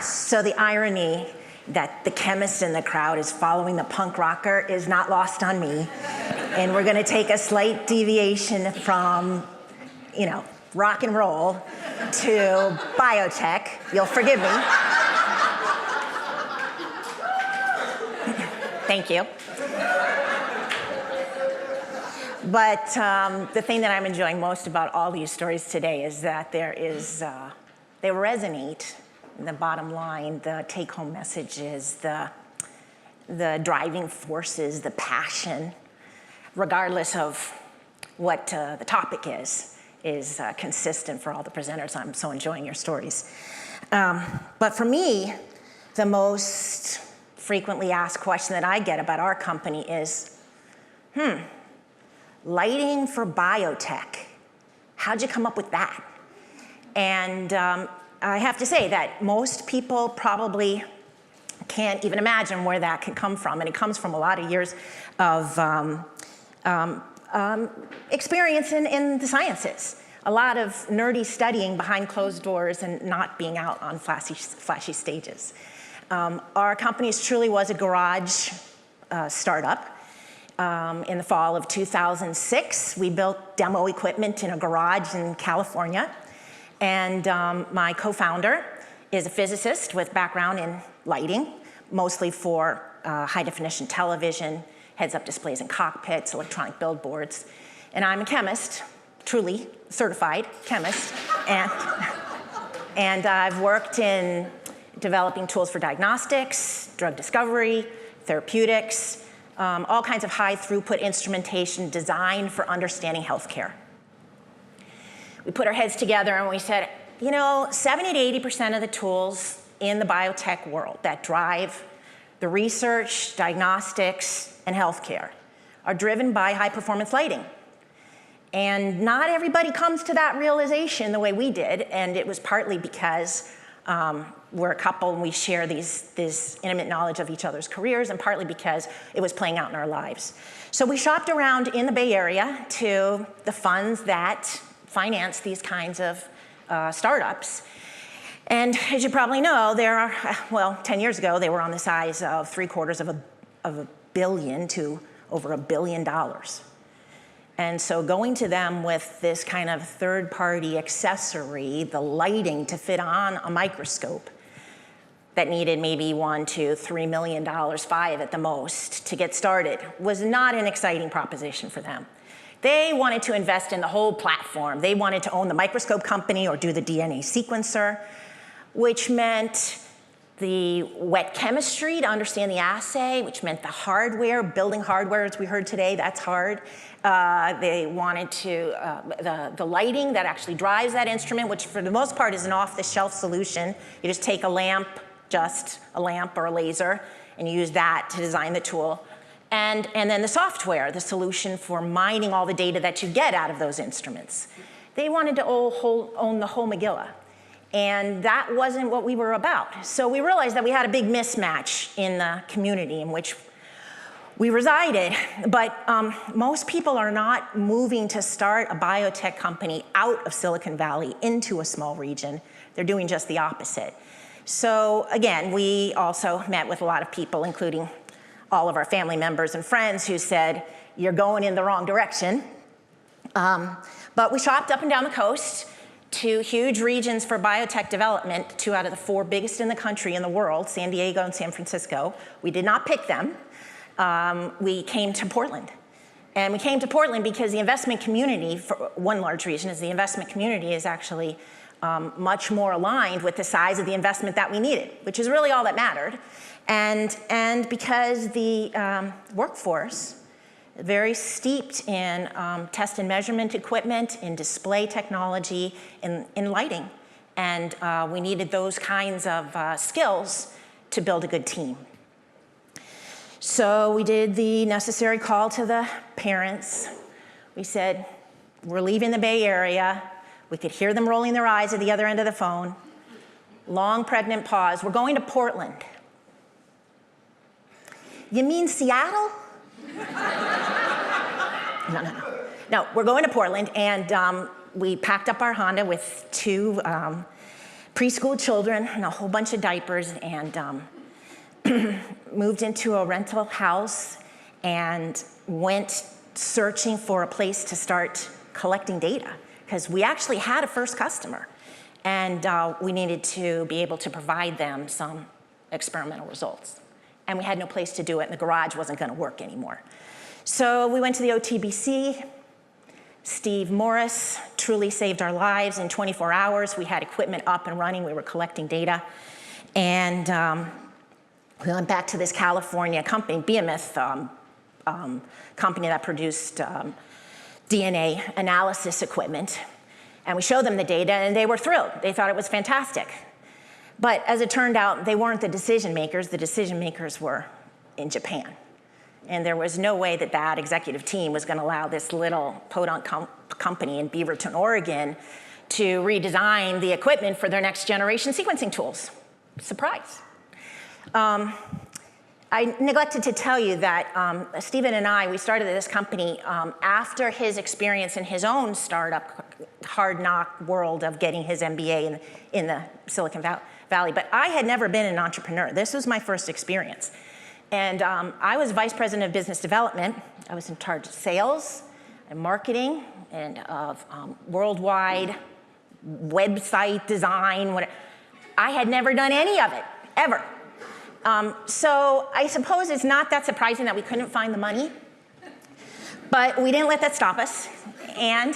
So the irony that the chemist in the crowd is following the punk rocker is not lost on me. And we're gonna take a slight deviation from, rock and roll to biotech. You'll forgive me. Thank you. But the thing that I'm enjoying most about all these stories today is that they resonate. The bottom line, the take-home message is the driving forces, the passion, regardless of what the topic is consistent for all the presenters. I'm so enjoying your stories. But for me, the most frequently asked question that I get about our company is, lighting for biotech. How'd you come up with that? And I have to say that most people probably can't even imagine where that could come from. And it comes from a lot of years of experience in the sciences. A lot of nerdy studying behind closed doors and not being out on flashy stages. Our company truly was a garage startup. In the fall of 2006, we built demo equipment in a garage in California. And my co-founder is a physicist with background in lighting, mostly for high-definition television, heads-up displays in cockpits, electronic billboards. And I'm a chemist, truly certified chemist. And I've worked in developing tools for diagnostics, drug discovery, therapeutics, all kinds of high-throughput instrumentation designed for understanding healthcare. We put our heads together and we said, 70 to 80% of the tools in the biotech world that drive the research, diagnostics, and healthcare are driven by high-performance lighting. And not everybody comes to that realization the way we did, and it was partly because we're a couple and we share this intimate knowledge of each other's careers, and partly because it was playing out in our lives. So we shopped around in the Bay Area to the funds that finance these kinds of startups. And as you probably know, 10 years ago, they were on the size of $750 million to over $1 billion. And so going to them with this kind of third-party accessory, the lighting to fit on a microscope that needed maybe $1 to $3 million, $5 at the most, to get started, was not an exciting proposition for them. They wanted to invest in the whole platform. They wanted to own the microscope company or do the DNA sequencer, which meant the wet chemistry to understand the assay, which meant the hardware, building hardware, as we heard today, that's hard. They wanted the lighting that actually drives that instrument, which for the most part is an off-the-shelf solution. You just take a lamp or a laser, and you use that to design the tool. And then the software, the solution for mining all the data that you get out of those instruments. They wanted to own the whole Megillah. And that wasn't what we were about. So we realized that we had a big mismatch in the community in which we resided. But most people are not moving to start a biotech company out of Silicon Valley into a small region. They're doing just the opposite. So again, we also met with a lot of people, including all of our family members and friends, who said, you're going in the wrong direction. But we shopped up and down the coast to huge regions for biotech development, 2 out of the 4 biggest in the country, in the world, San Diego and San Francisco. We did not pick them. We came to Portland. And we came to Portland because the investment community, for one large reason, is the investment community is actually much more aligned with the size of the investment that we needed, which is really all that mattered. And because the workforce, very steeped in test and measurement equipment, in display technology, in lighting. And we needed those kinds of skills to build a good team. So we did the necessary call to the parents. We said, we're leaving the Bay Area. We could hear them rolling their eyes at the other end of the phone. Long, pregnant pause. We're going to Portland. You mean Seattle? No, we're going to Portland, and we packed up our Honda with 2 preschool children and a whole bunch of diapers, and moved into a rental house and went searching for a place to start collecting data, because we actually had a first customer, and we needed to be able to provide them some experimental results. And we had no place to do it, and the garage wasn't going to work anymore. So we went to the OTBC. Steve Morris truly saved our lives. In 24 hours, we had equipment up and running. We were collecting data. And we went back to this California company, Behemoth company that produced DNA analysis equipment. And we showed them the data, and they were thrilled. They thought it was fantastic. But as it turned out, they weren't the decision makers. The decision makers were in Japan. And there was no way that that executive team was going to allow this little podunk company in Beaverton, Oregon, to redesign the equipment for their next generation sequencing tools. Surprise. I neglected to tell you that Stephen and I, we started this company after his experience in his own startup, hard knock world of getting his MBA in the Silicon Valley. But I had never been an entrepreneur. This was my first experience. And I was vice president of business development. I was in charge of sales and marketing and of worldwide website design. I had never done any of it, ever. So I suppose it's not that surprising that we couldn't find the money. But we didn't let that stop us. And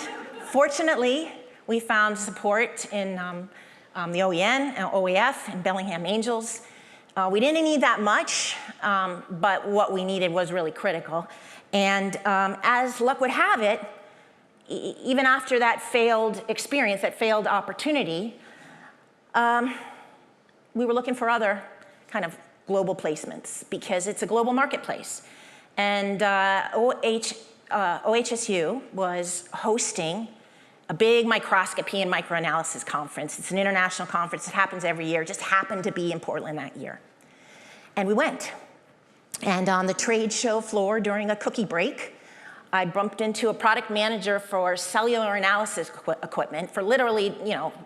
fortunately, we found support in the OEN and OEF and Bellingham Angels. We didn't need that much, but what we needed was really critical. And as luck would have it, even after that failed experience, that failed opportunity, we were looking for other kind of global placements, because it's a global marketplace. And OHSU was hosting a big microscopy and microanalysis conference. It's an international conference. It happens every year. It just happened to be in Portland that year. And we went. And on the trade show floor during a cookie break, I bumped into a product manager for cellular analysis equipment for literally,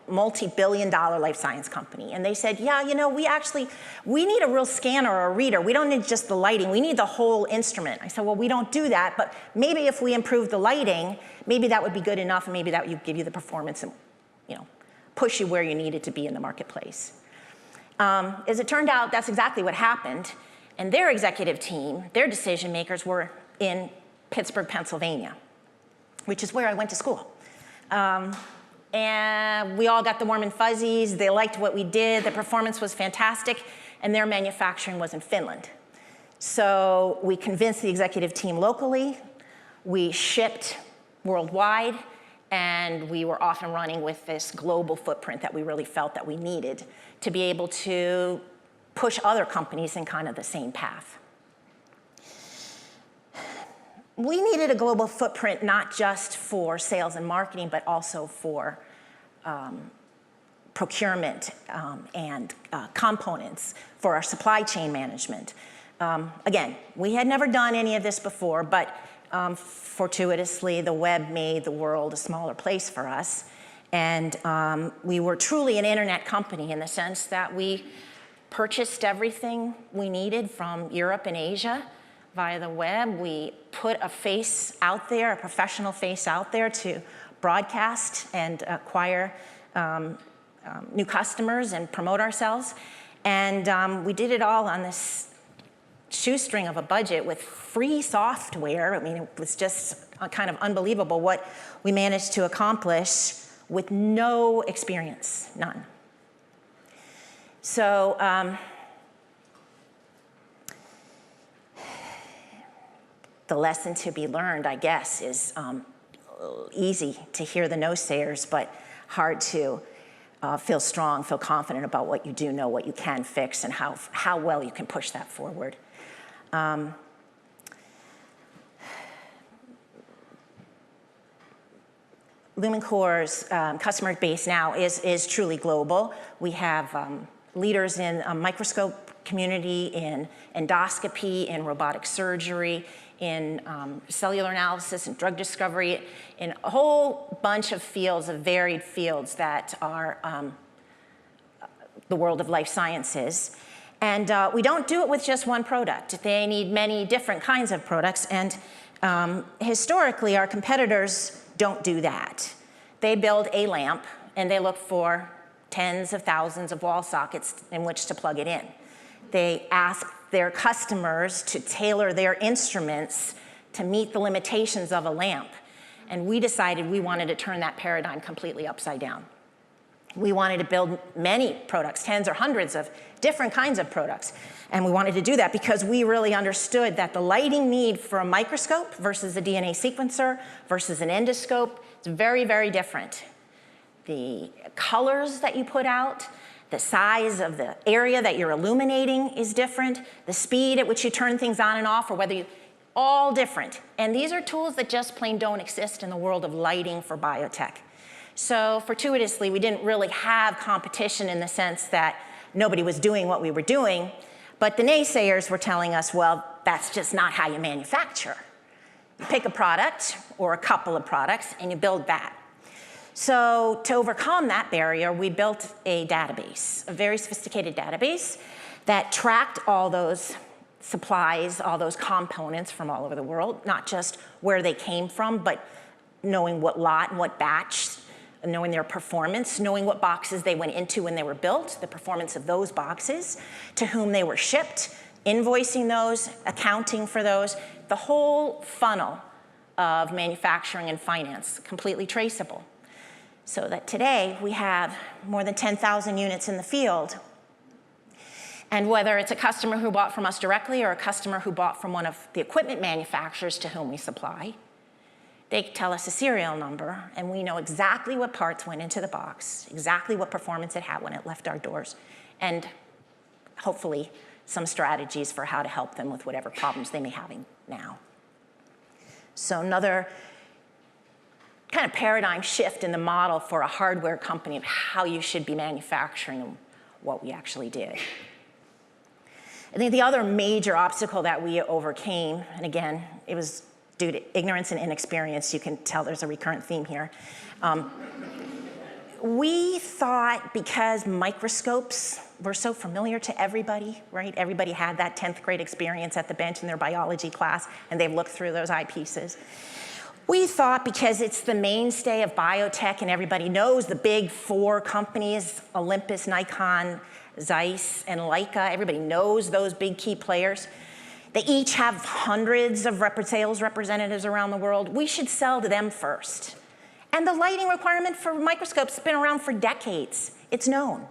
multi-billion-dollar life science company. And they said, yeah, we need a real scanner or a reader. We don't need just the lighting. We need the whole instrument. I said, well, we don't do that, but maybe if we improve the lighting, maybe that would be good enough, and maybe that would give you the performance and, push you where you needed to be in the marketplace. As it turned out, that's exactly what happened. And their executive team, their decision makers, were in Pittsburgh, Pennsylvania, which is where I went to school. And we all got the warm and fuzzies. They liked what we did. The performance was fantastic, and their manufacturing was in Finland. So we convinced the executive team locally. We shipped worldwide, and we were off and running with this global footprint that we really felt that we needed to be able to push other companies in kind of the same path. We needed a global footprint not just for sales and marketing, but also for procurement and components for our supply chain management. Again, we had never done any of this before, but fortuitously, the web made the world a smaller place for us. And we were truly an internet company in the sense that we purchased everything we needed from Europe and Asia via the web. We put a face out there, a professional face out there to broadcast and acquire new customers and promote ourselves. And we did it all on this shoestring of a budget with free software. I mean, it was just kind of unbelievable what we managed to accomplish with no experience, none. So the lesson to be learned, I guess, is easy to hear the no-sayers, but hard to feel strong, feel confident about what you do know, what you can fix, and how well you can push that forward. Lumencor's customer base now is truly global. We have leaders in a microscope community, in endoscopy, in robotic surgery, in cellular analysis and drug discovery, in a whole bunch of fields, of varied fields that are the world of life sciences. And we don't do it with just one product. They need many different kinds of products, and historically, our competitors don't do that. They build a lamp, and they look for tens of thousands of wall sockets in which to plug it in. They ask their customers to tailor their instruments to meet the limitations of a lamp. And we decided we wanted to turn that paradigm completely upside down. We wanted to build many products, tens or hundreds of different kinds of products. And we wanted to do that because we really understood that the lighting need for a microscope versus a DNA sequencer versus an endoscope is very, very different. The colors that you put out, the size of the area that you're illuminating is different, the speed at which you turn things on and off, or whether you, all different. And these are tools that just plain don't exist in the world of lighting for biotech. So fortuitously, we didn't really have competition in the sense that nobody was doing what we were doing, but the naysayers were telling us, well, that's just not how you manufacture. You pick a product or a couple of products and you build that. So to overcome that barrier, we built a database, a very sophisticated database that tracked all those supplies, all those components from all over the world, not just where they came from, but knowing what lot and what batch, knowing their performance, knowing what boxes they went into when they were built, the performance of those boxes, to whom they were shipped, invoicing those, accounting for those, the whole funnel of manufacturing and finance, completely traceable. So that today we have more than 10,000 units in the field. And whether it's a customer who bought from us directly or a customer who bought from one of the equipment manufacturers to whom we supply, they tell us a serial number, and we know exactly what parts went into the box, exactly what performance it had when it left our doors, and hopefully some strategies for how to help them with whatever problems they may be having now. So another kind of paradigm shift in the model for a hardware company of how you should be manufacturing and what we actually did. I think the other major obstacle that we overcame, and again, it was due to ignorance and inexperience. You can tell there's a recurrent theme here. We thought because microscopes were so familiar to everybody, right? Everybody had that 10th grade experience at the bench in their biology class, and they've looked through those eyepieces. We thought because it's the mainstay of biotech and everybody knows the big four companies, Olympus, Nikon, Zeiss, and Leica, everybody knows those big key players. They each have hundreds of sales representatives around the world. We should sell to them first. And the lighting requirement for microscopes has been around for decades. It's known.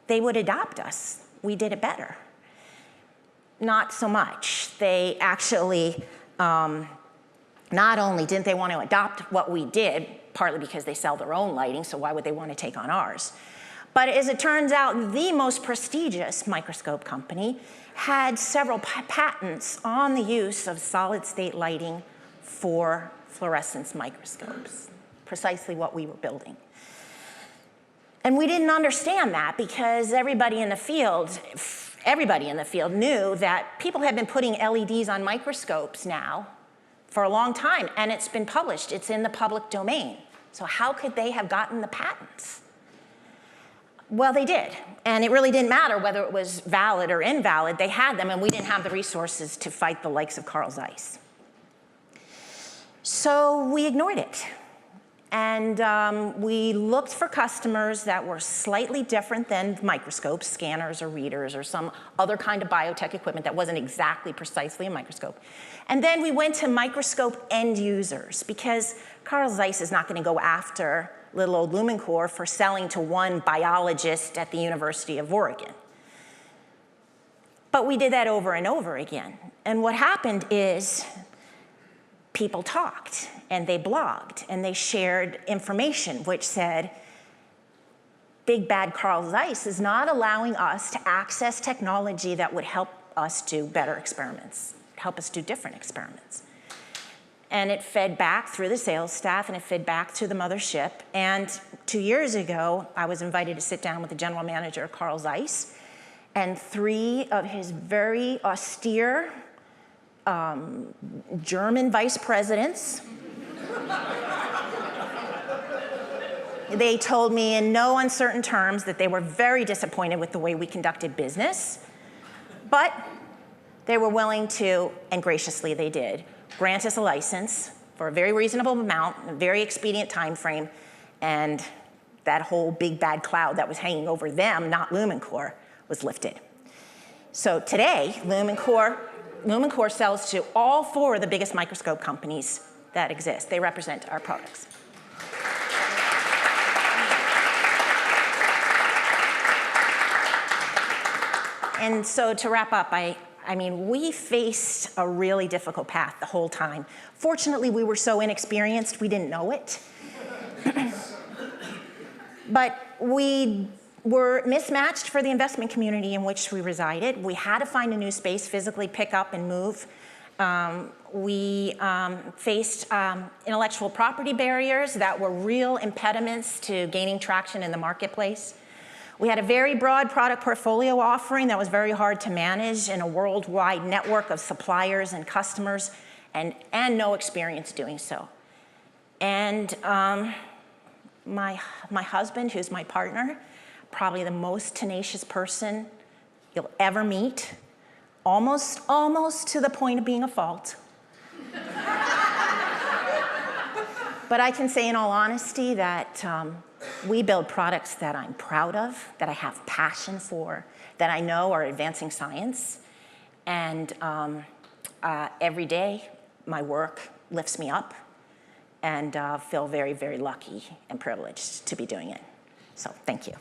They would adopt us. We did it better. Not so much. They actually, not only didn't they want to adopt what we did, partly because they sell their own lighting, so why would they want to take on ours? But as it turns out, the most prestigious microscope company had several patents on the use of solid-state lighting for fluorescence microscopes, precisely what we were building. And we didn't understand that because everybody in the field knew that people had been putting LEDs on microscopes now for a long time, and it's been published. It's in the public domain. So how could they have gotten the patents? Well, they did, and it really didn't matter whether it was valid or invalid. They had them, and we didn't have the resources to fight the likes of Carl Zeiss. So we ignored it, and we looked for customers that were slightly different than microscopes, scanners or readers or some other kind of biotech equipment that wasn't exactly precisely a microscope. And then we went to microscope end users because Carl Zeiss is not going to go after little old Lumencor for selling to one biologist at the University of Oregon. But we did that over and over again. And what happened is people talked and they blogged and they shared information which said, big bad Carl Zeiss is not allowing us to access technology that would help us do better experiments, help us do different experiments. And it fed back through the sales staff, and it fed back to the mothership. And 2 years ago, I was invited to sit down with the general manager of Carl Zeiss, and 3 of his very austere German vice presidents. They told me in no uncertain terms that they were very disappointed with the way we conducted business, but they were willing to, and graciously they did, grant us a license for a very reasonable amount, a very expedient time frame, and that whole big bad cloud that was hanging over them, not Lumencor, was lifted. So today, Lumencor sells to all 4 of the biggest microscope companies that exist. They represent our products. And so to wrap up, I mean, we faced a really difficult path the whole time. Fortunately, we were so inexperienced, we didn't know it. But we were mismatched for the investment community in which we resided. We had to find a new space, physically pick up and move. We faced intellectual property barriers that were real impediments to gaining traction in the marketplace. We had a very broad product portfolio offering that was very hard to manage in a worldwide network of suppliers and customers, and no experience doing so. And my husband, who's my partner, probably the most tenacious person you'll ever meet, almost to the point of being a fault. But I can say in all honesty that we build products that I'm proud of, that I have passion for, that I know are advancing science. And every day, my work lifts me up, and feel very, very lucky and privileged to be doing it. So thank you.